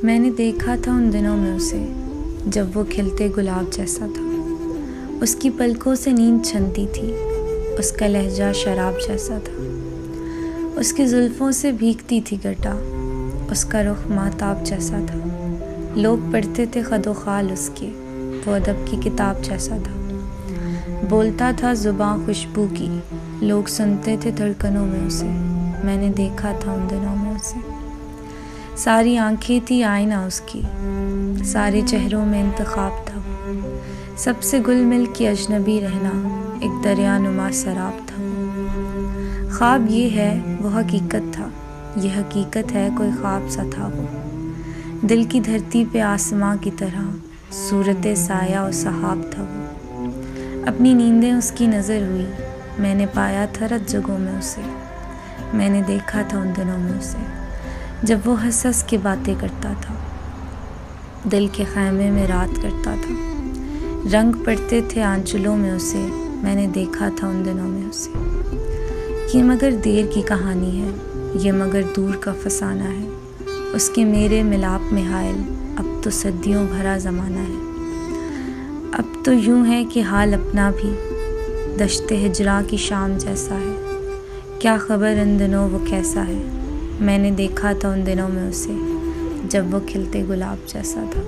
मैंने देखा था उन दिनों में उसे, जब वो खिलते गुलाब जैसा था। उसकी पलकों से नींद छनती थी, उसका लहजा शराब जैसा था। उसकी जुल्फ़ों से भीगती थी घटा, उसका रुख माताब जैसा था। लोग पढ़ते थे खदो खाल उसके, वो अदब की किताब जैसा था। बोलता था ज़ुबान खुशबू की, लोग सुनते थे धड़कनों में उसे। मैंने देखा था उन दिनों में उसे। सारी आंखें थी आईना उसकी, सारे चेहरों में इंतखाब था वो। सबसे गुल मिल के अजनबी रहना एक दरिया नुमा शराब था वो। ख्वाब ये है वो हकीकत था, ये हकीकत है कोई ख्वाब सा था वो। दिल की धरती पे आसमां की तरह सूरत साया और सहाब था वो। अपनी नींदें उसकी नज़र हुई, मैंने पाया था रत जगहों में उसे। मैंने देखा था उन दिनों में उसे, जब वो हंस हंस के बातें करता था, दिल के खैमे में रात करता था। रंग पड़ते थे आंचलों में उसे। मैंने देखा था उन दिनों में उसे। ये मगर देर की कहानी है, ये मगर दूर का फसाना है। उसके मेरे मिलाप में हायल अब तो सदियों भरा ज़माना है। अब तो यूं है कि हाल अपना भी दश्ते हिजरा की शाम जैसा है। क्या खबर इन दिनों वो कैसा है। मैंने देखा था उन दिनों में उसे, जब वो खिलते गुलाब जैसा था।